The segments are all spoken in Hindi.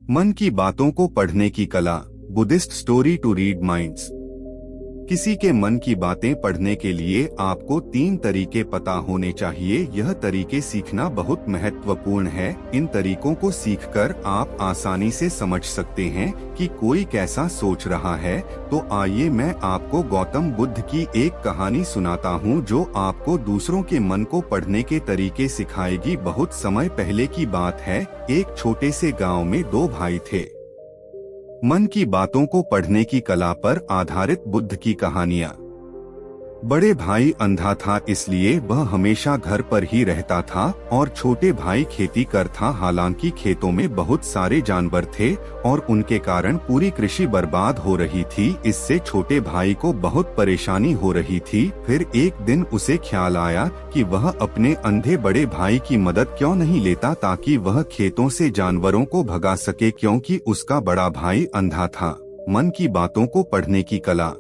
मन की बातों को पढ़ने की कला। Buddhist story to read minds. किसी के मन की बातें पढ़ने के लिए आपको 3 तरीके पता होने चाहिए। यह तरीके सीखना बहुत महत्वपूर्ण है। इन तरीकों को सीखकर आप आसानी से समझ सकते हैं कि कोई कैसा सोच रहा है। तो आइए मैं आपको गौतम बुद्ध की एक कहानी सुनाता हूँ जो आपको दूसरों के मन को पढ़ने के तरीके सिखाएगी। बहुत समय पहले की बात है। एक छोटे से गांव में 2 भाई थे। मन की बातों को पढ़ने की कला पर आधारित बुद्ध की कहानियां। बड़े भाई अंधा था, इसलिए वह हमेशा घर पर ही रहता था और छोटे भाई खेती कर था। हालांकि खेतों में बहुत सारे जानवर थे और उनके कारण पूरी कृषि बर्बाद हो रही थी। इससे छोटे भाई को बहुत परेशानी हो रही थी। फिर एक दिन उसे ख्याल आया कि वह अपने अंधे बड़े भाई की मदद क्यों नहीं लेता ताकि वह खेतों से जानवरों को भगा सके, क्योंकि उसका बड़ा भाई अंधा था। मन की बातों को पढ़ने की कला।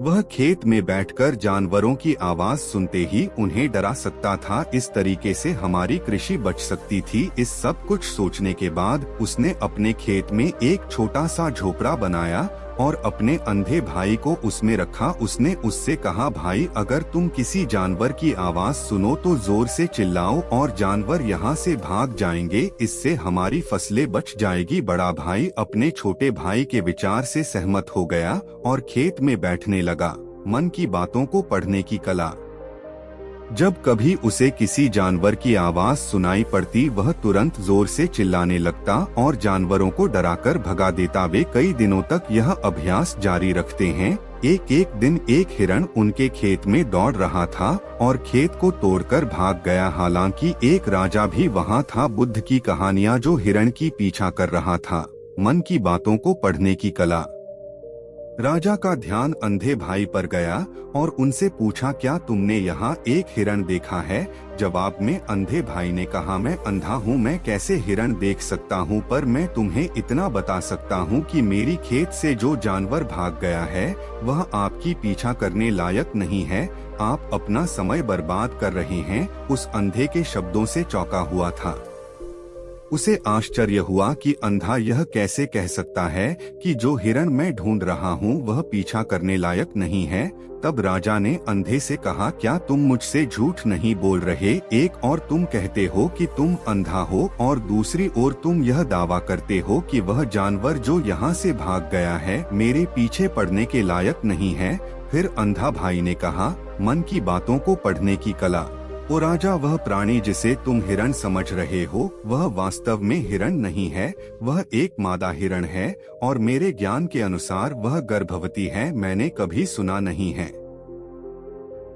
वह खेत में बैठकर जानवरों की आवाज सुनते ही उन्हें डरा सकता था। इस तरीके से हमारी कृषि बच सकती थी। इस सब कुछ सोचने के बाद उसने अपने खेत में एक छोटा सा झोपड़ा बनाया और अपने अंधे भाई को उसमें रखा। उसने उससे कहा, भाई, अगर तुम किसी जानवर की आवाज सुनो तो जोर से चिल्लाओ और जानवर यहाँ से भाग जाएंगे। इससे हमारी फसलें बच जाएगी। बड़ा भाई अपने छोटे भाई के विचार से सहमत हो गया और खेत में बैठने लगा। मन की बातों को पढ़ने की कला। जब कभी उसे किसी जानवर की आवाज सुनाई पड़ती, वह तुरंत जोर से चिल्लाने लगता और जानवरों को डराकर भगा देता। वे कई दिनों तक यह अभ्यास जारी रखते हैं। एक दिन एक हिरण उनके खेत में दौड़ रहा था और खेत को तोड़कर भाग गया। हालांकि एक राजा भी वहां था। बुद्ध की कहानियां जो हिरण की पीछा कर रहा था। मन की बातों को पढ़ने की कला। राजा का ध्यान अंधे भाई पर गया और उनसे पूछा, क्या तुमने यहाँ एक हिरण देखा है? जवाब में अंधे भाई ने कहा, मैं अंधा हूँ, मैं कैसे हिरण देख सकता हूँ, पर मैं तुम्हें इतना बता सकता हूँ कि मेरी खेत से जो जानवर भाग गया है वह आपकी पीछा करने लायक नहीं है। आप अपना समय बर्बाद कर रहे हैं। उस अंधे के शब्दों से चौंका हुआ था। उसे आश्चर्य हुआ कि अंधा यह कैसे कह सकता है कि जो हिरण मैं ढूंढ रहा हूँ वह पीछा करने लायक नहीं है। तब राजा ने अंधे से कहा, क्या तुम मुझसे झूठ नहीं बोल रहे? एक और तुम कहते हो कि तुम अंधा हो और दूसरी ओर तुम यह दावा करते हो कि वह जानवर जो यहाँ से भाग गया है मेरे पीछे पड़ने के लायक नहीं है। फिर अंधा भाई ने कहा, मन की बातों को पढ़ने की कला। ओ राजा, वह प्राणी जिसे तुम हिरण समझ रहे हो वह वास्तव में हिरण नहीं है। वह एक मादा हिरण है और मेरे ज्ञान के अनुसार वह गर्भवती है। मैंने कभी सुना नहीं है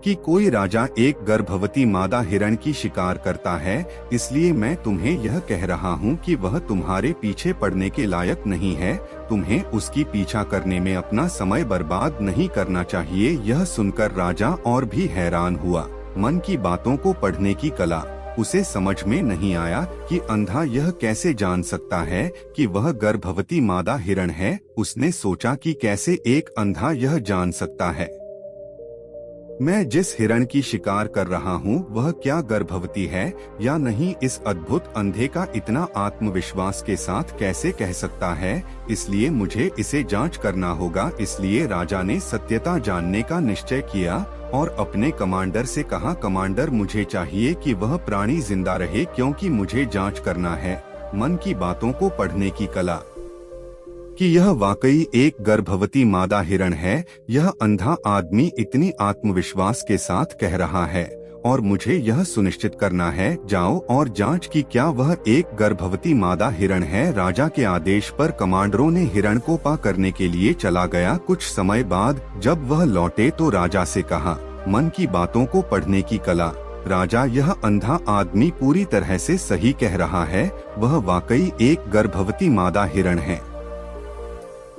कि कोई राजा एक गर्भवती मादा हिरण की शिकार करता है। इसलिए मैं तुम्हें यह कह रहा हूँ कि वह तुम्हारे पीछे पड़ने के लायक नहीं है। तुम्हें उसकी पीछा करने में अपना समय बर्बाद नहीं करना चाहिए। यह सुनकर राजा और भी हैरान हुआ। मन की बातों को पढ़ने की कला। उसे समझ में नहीं आया कि अंधा यह कैसे जान सकता है कि वह गर्भवती मादा हिरण है। उसने सोचा कि कैसे एक अंधा यह जान सकता है मैं जिस हिरण की शिकार कर रहा हूँ वह क्या गर्भवती है या नहीं। इस अद्भुत अंधे का इतना आत्मविश्वास के साथ कैसे कह सकता है? इसलिए मुझे इसे जांच करना होगा। इसलिए राजा ने सत्यता जानने का निश्चय किया और अपने कमांडर से कहा, कमांडर, मुझे चाहिए कि वह प्राणी जिंदा रहे क्योंकि मुझे जांच करना है। मन की बातों को पढ़ने की कला। कि यह वाकई एक गर्भवती मादा हिरण है। यह अंधा आदमी इतनी आत्मविश्वास के साथ कह रहा है और मुझे यह सुनिश्चित करना है। जाओ और जांच की क्या वह एक गर्भवती मादा हिरण है। राजा के आदेश पर कमांडरों ने हिरण को पा करने के लिए चला गया। कुछ समय बाद जब वह लौटे तो राजा से कहा, मन की बातों को पढ़ने की कला। राजा, यह अंधा आदमी पूरी तरह से सही कह रहा है। वह वाकई एक गर्भवती मादा हिरण है।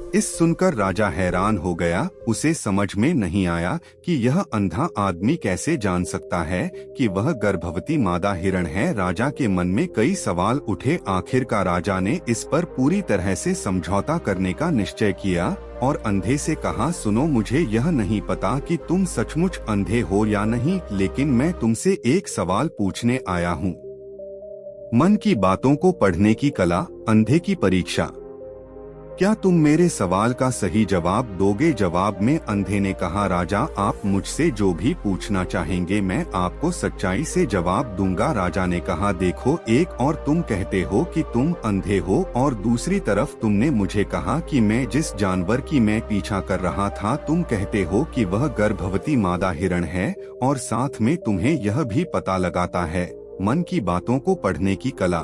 इस सुनकर राजा हैरान हो गया। उसे समझ में नहीं आया कि यह अंधा आदमी कैसे जान सकता है कि वह गर्भवती मादा हिरण है। राजा के मन में कई सवाल उठे। आखिरकार राजा ने इस पर पूरी तरह से समझौता करने का निश्चय किया और अंधे से कहा, सुनो, मुझे यह नहीं पता कि तुम सचमुच अंधे हो या नहीं, लेकिन मैं तुमसे एक सवाल पूछने आया हूँ। मन की बातों को पढ़ने की कला, अंधे की परीक्षा। क्या तुम मेरे सवाल का सही जवाब दोगे? जवाब में अंधे ने कहा, राजा आप मुझसे जो भी पूछना चाहेंगे मैं आपको सच्चाई से जवाब दूंगा। राजा ने कहा, देखो एक और तुम कहते हो कि तुम अंधे हो और दूसरी तरफ तुमने मुझे कहा कि मैं जिस जानवर की मैं पीछा कर रहा था तुम कहते हो कि वह गर्भवती मादा हिरण है और साथ में तुम्हें यह भी पता लगाता है मन की बातों को पढ़ने की कला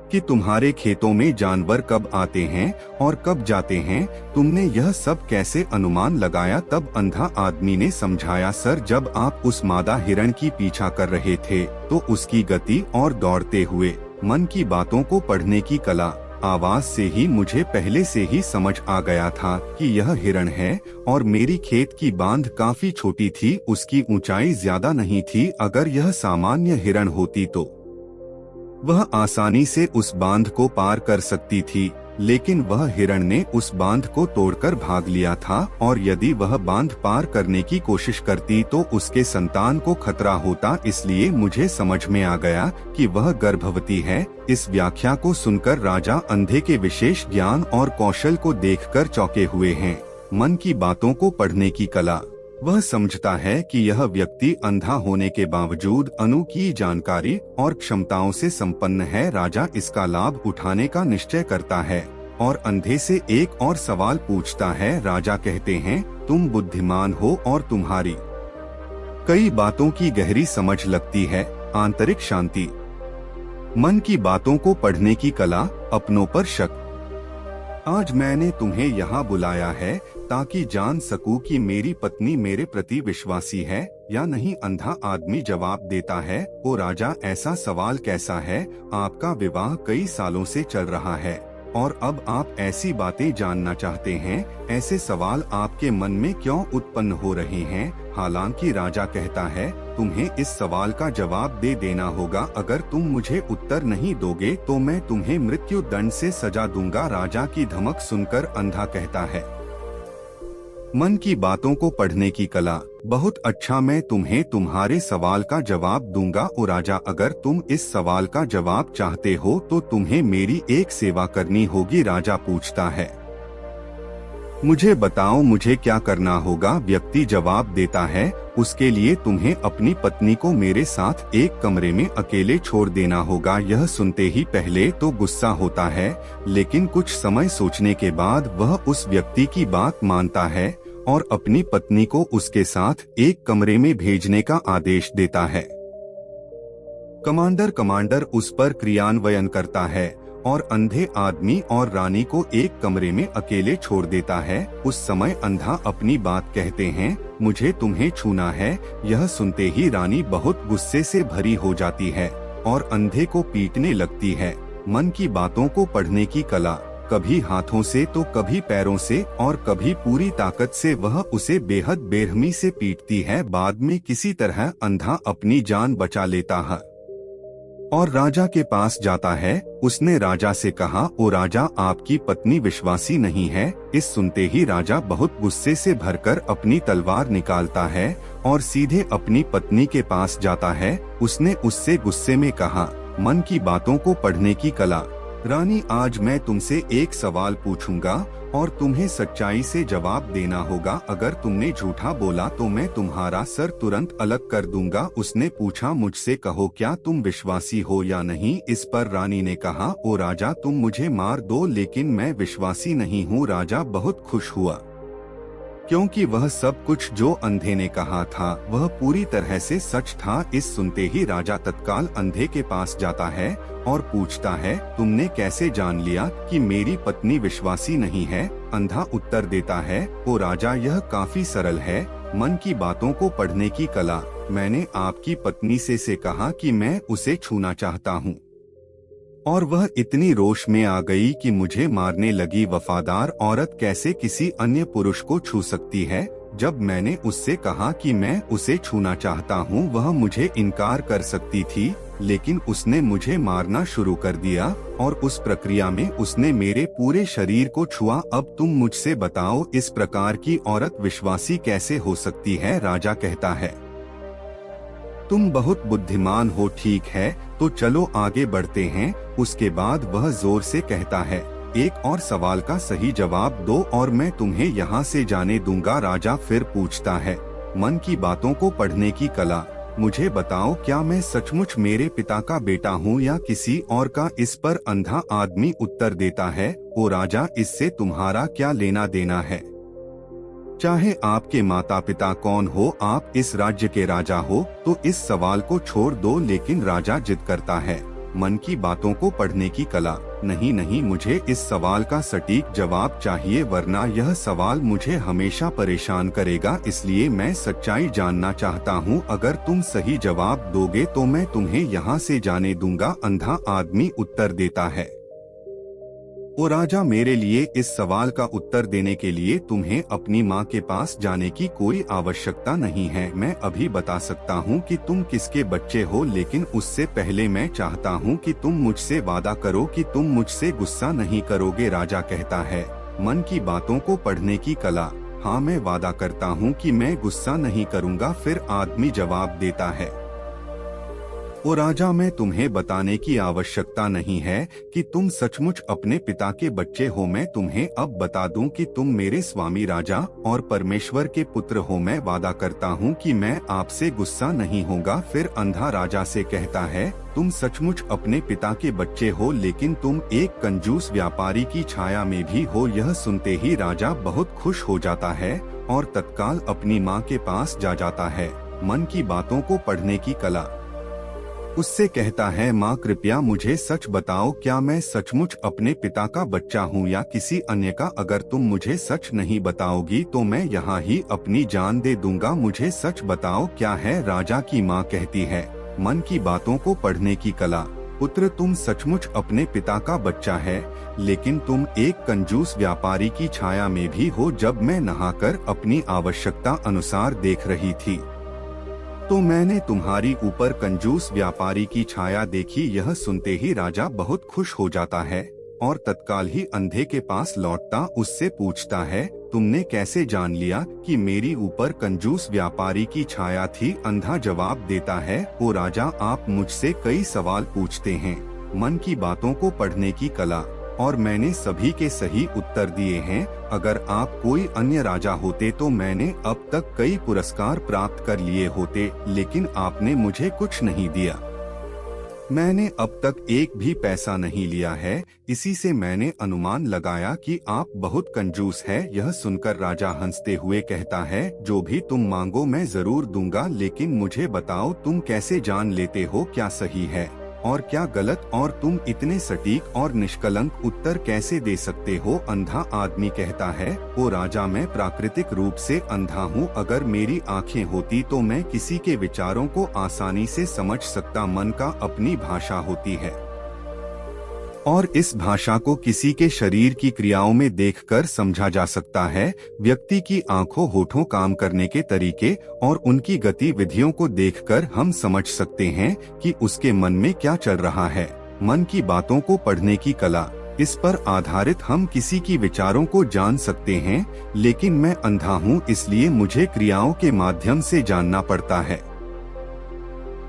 कि तुम्हारे खेतों में जानवर कब आते हैं और कब जाते हैं। तुमने यह सब कैसे अनुमान लगाया? तब अंधा आदमी ने समझाया, सर जब आप उस मादा हिरण की पीछा कर रहे थे तो उसकी गति और दौड़ते हुए मन की बातों को पढ़ने की कला आवाज से ही मुझे पहले से ही समझ आ गया था कि यह हिरण है और मेरी खेत की बांध काफी छोटी थी, उसकी ऊंचाई ज्यादा नहीं थी। अगर यह सामान्य हिरण होती तो वह आसानी से उस बांध को पार कर सकती थी, लेकिन वह हिरण ने उस बांध को तोड़कर भाग लिया था और यदि वह बांध पार करने की कोशिश करती तो उसके संतान को खतरा होता। इसलिए मुझे समझ में आ गया कि वह गर्भवती है। इस व्याख्या को सुनकर राजा अंधे के विशेष ज्ञान और कौशल को देखकर चौंके हुए हैं। मन की बातों को पढ़ने की कला। वह समझता है कि यह व्यक्ति अंधा होने के बावजूद अनूठी जानकारी और क्षमताओं से संपन्न है। राजा इसका लाभ उठाने का निश्चय करता है और अंधे से एक और सवाल पूछता है। राजा कहते हैं, तुम बुद्धिमान हो और तुम्हारी कई बातों की गहरी समझ लगती है। आंतरिक शांति। मन की बातों को पढ़ने की कला, अपनों पर शक। आज मैंने तुम्हें यहाँ बुलाया है ताकि जान सकूं कि मेरी पत्नी मेरे प्रति विश्वासी है या नहीं। अंधा आदमी जवाब देता है, ओ राजा ऐसा सवाल कैसा है? आपका विवाह कई सालों से चल रहा है और अब आप ऐसी बातें जानना चाहते हैं। ऐसे सवाल आपके मन में क्यों उत्पन्न हो रहे हैं? हालांकि राजा कहता है, तुम्हें इस सवाल का जवाब दे देना होगा। अगर तुम मुझे उत्तर नहीं दोगे तो मैं तुम्हें मृत्यु दंड से सजा दूंगा। राजा की धमक सुनकर अंधा कहता है, मन की बातों को पढ़ने की कला। बहुत अच्छा, मैं तुम्हें तुम्हारे सवाल का जवाब दूंगा। ओ राजा, अगर तुम इस सवाल का जवाब चाहते हो तो तुम्हें मेरी एक सेवा करनी होगी। राजा पूछता है, मुझे बताओ मुझे क्या करना होगा? व्यक्ति जवाब देता है, उसके लिए तुम्हें अपनी पत्नी को मेरे साथ एक कमरे में अकेले छोड़ देना होगा। यह सुनते ही पहले तो गुस्सा होता है, लेकिन कुछ समय सोचने के बाद वह उस व्यक्ति की बात मानता है और अपनी पत्नी को उसके साथ एक कमरे में भेजने का आदेश देता है। कमांडर उस पर क्रियान्वयन करता है और अंधे आदमी और रानी को एक कमरे में अकेले छोड़ देता है। उस समय अंधा अपनी बात कहते हैं, मुझे तुम्हें छूना है। यह सुनते ही रानी बहुत गुस्से से भरी हो जाती है और अंधे को पीटने लगती है। मन की बातों को पढ़ने की कला। कभी हाथों से तो कभी पैरों से और कभी पूरी ताकत से वह उसे बेहद बेरहमी से पीटती है। बाद में किसी तरह अंधा अपनी जान बचा लेता है और राजा के पास जाता है। उसने राजा से कहा, ओ राजा आपकी पत्नी विश्वासी नहीं है। इस सुनते ही राजा बहुत गुस्से से भरकर अपनी तलवार निकालता है और सीधे अपनी पत्नी के पास जाता है। उसने उससे गुस्से में कहा, मन की बातों को पढ़ने की कला। रानी, आज मैं तुमसे एक सवाल पूछूंगा और तुम्हें सच्चाई से जवाब देना होगा। अगर तुमने झूठा बोला तो मैं तुम्हारा सर तुरंत अलग कर दूंगा। उसने पूछा, मुझसे कहो क्या तुम विश्वासी हो या नहीं? इस पर रानी ने कहा, ओ राजा तुम मुझे मार दो लेकिन मैं विश्वासी नहीं हूँ। राजा बहुत खुश हुआ क्योंकि वह सब कुछ जो अंधे ने कहा था वह पूरी तरह से सच था। इस सुनते ही राजा तत्काल अंधे के पास जाता है और पूछता है, तुमने कैसे जान लिया कि मेरी पत्नी विश्वासी नहीं है? अंधा उत्तर देता है, ओ राजा यह काफी सरल है। मन की बातों को पढ़ने की कला। मैंने आपकी पत्नी से कहा कि मैं उसे छूना चाहता हूँ और वह इतनी रोष में आ गई कि मुझे मारने लगी। वफादार औरत कैसे किसी अन्य पुरुष को छू सकती है? जब मैंने उससे कहा कि मैं उसे छूना चाहता हूँ वह मुझे इनकार कर सकती थी, लेकिन उसने मुझे मारना शुरू कर दिया और उस प्रक्रिया में उसने मेरे पूरे शरीर को छुआ। अब तुम मुझसे बताओ, इस प्रकार की औरत विश्वासी कैसे हो सकती है? राजा कहता है, तुम बहुत बुद्धिमान हो, ठीक है तो चलो आगे बढ़ते हैं। उसके बाद वह जोर से कहता है, एक और सवाल का सही जवाब दो और मैं तुम्हें यहाँ से जाने दूंगा। राजा फिर पूछता है, मन की बातों को पढ़ने की कला, मुझे बताओ क्या मैं सचमुच मेरे पिता का बेटा हूँ या किसी और का। इस पर अंधा आदमी उत्तर देता है, ओ राजा, इससे तुम्हारा क्या लेना देना है। चाहे आपके माता पिता कौन हो, आप इस राज्य के राजा हो, तो इस सवाल को छोड़ दो। लेकिन राजा जिद करता है, मन की बातों को पढ़ने की कला, नहीं नहीं, मुझे इस सवाल का सटीक जवाब चाहिए, वरना यह सवाल मुझे हमेशा परेशान करेगा। इसलिए मैं सच्चाई जानना चाहता हूँ। अगर तुम सही जवाब दोगे तो मैं तुम्हें यहाँ से जाने दूंगा। अंधा आदमी उत्तर देता है, ओ राजा, मेरे लिए इस सवाल का उत्तर देने के लिए तुम्हें अपनी माँ के पास जाने की कोई आवश्यकता नहीं है। मैं अभी बता सकता हूँ कि तुम किसके बच्चे हो, लेकिन उससे पहले मैं चाहता हूँ कि तुम मुझसे वादा करो कि तुम मुझसे गुस्सा नहीं करोगे। राजा कहता है, मन की बातों को पढ़ने की कला, हाँ मैं वादा करता हूँ कि मैं गुस्सा नहीं करूँगा। फिर आदमी जवाब देता है, ओ राजा, मैं तुम्हें बताने की आवश्यकता नहीं है कि तुम सचमुच अपने पिता के बच्चे हो। मैं तुम्हें अब बता दूं कि तुम मेरे स्वामी राजा और परमेश्वर के पुत्र हो। मैं वादा करता हूं कि मैं आपसे गुस्सा नहीं होगा। फिर अंधा राजा से कहता है, तुम सचमुच अपने पिता के बच्चे हो, लेकिन तुम एक कंजूस व्यापारी की छाया में भी हो। यह सुनते ही राजा बहुत खुश हो जाता है और तत्काल अपनी माँ के पास जा जाता है। मन की बातों को पढ़ने की कला उससे कहता है, माँ कृपया मुझे सच बताओ, क्या मैं सचमुच अपने पिता का बच्चा हूँ या किसी अन्य का। अगर तुम मुझे सच नहीं बताओगी तो मैं यहाँ ही अपनी जान दे दूंगा। मुझे सच बताओ क्या है। राजा की माँ कहती है, मन की बातों को पढ़ने की कला, पुत्र तुम सचमुच अपने पिता का बच्चा है, लेकिन तुम एक कंजूस व्यापारी की छाया में भी हो। जब मैं नहाकर अपनी आवश्यकता अनुसार देख रही थी तो मैंने तुम्हारी ऊपर कंजूस व्यापारी की छाया देखी। यह सुनते ही राजा बहुत खुश हो जाता है और तत्काल ही अंधे के पास लौटता उससे पूछता है, तुमने कैसे जान लिया कि मेरी ऊपर कंजूस व्यापारी की छाया थी। अंधा जवाब देता है, ओ राजा, आप मुझसे कई सवाल पूछते हैं, मन की बातों को पढ़ने की कला, और मैंने सभी के सही उत्तर दिए हैं। अगर आप कोई अन्य राजा होते तो मैंने अब तक कई पुरस्कार प्राप्त कर लिए होते, लेकिन आपने मुझे कुछ नहीं दिया। मैंने अब तक एक भी पैसा नहीं लिया है, इसी से मैंने अनुमान लगाया कि आप बहुत कंजूस है। यह सुनकर राजा हंसते हुए कहता है, जो भी तुम मांगो मैं जरूर दूंगा, लेकिन मुझे बताओ तुम कैसे जान लेते हो क्या सही है और क्या गलत, और तुम इतने सटीक और निष्कलंक उत्तर कैसे दे सकते हो। अंधा आदमी कहता है, ओ राजा, मैं प्राकृतिक रूप से अंधा हूँ। अगर मेरी आँखें होती तो मैं किसी के विचारों को आसानी से समझ सकता। मन का अपनी भाषा होती है और इस भाषा को किसी के शरीर की क्रियाओं में देखकर समझा जा सकता है। व्यक्ति की आंखों, होठों, काम करने के तरीके और उनकी गतिविधियों को देखकर हम समझ सकते हैं कि उसके मन में क्या चल रहा है। मन की बातों को पढ़ने की कला, इस पर आधारित हम किसी की विचारों को जान सकते हैं, लेकिन मैं अंधा हूँ, इसलिए मुझे क्रियाओं के माध्यम से जानना पड़ता है।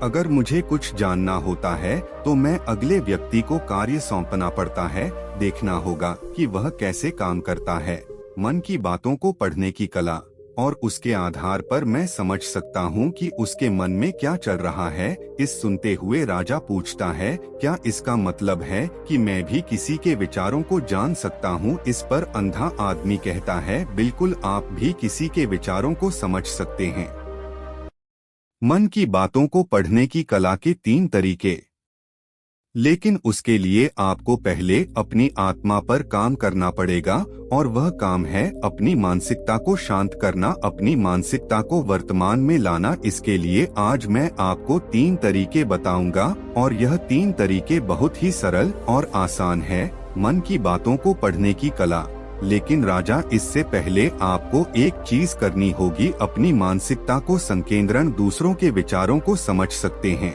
अगर मुझे कुछ जानना होता है तो मैं अगले व्यक्ति को कार्य सौंपना पड़ता है, देखना होगा कि वह कैसे काम करता है। मन की बातों को पढ़ने की कला, और उसके आधार पर मैं समझ सकता हूँ कि उसके मन में क्या चल रहा है। इस सुनते हुए राजा पूछता है, क्या इसका मतलब है कि मैं भी किसी के विचारों को जान सकता हूँ। इस पर अंधा आदमी कहता है, बिल्कुल, आप भी किसी के विचारों को समझ सकते हैं। मन की बातों को पढ़ने की कला के 3 तरीके, लेकिन उसके लिए आपको पहले अपनी आत्मा पर काम करना पड़ेगा, और वह काम है अपनी मानसिकता को शांत करना, अपनी मानसिकता को वर्तमान में लाना। इसके लिए आज मैं आपको 3 तरीके बताऊंगा, और यह 3 तरीके बहुत ही सरल और आसान है। मन की बातों को पढ़ने की कला, लेकिन राजा, इससे पहले आपको एक चीज करनी होगी, अपनी मानसिकता को संकेंद्रण, दूसरों के विचारों को समझ सकते हैं।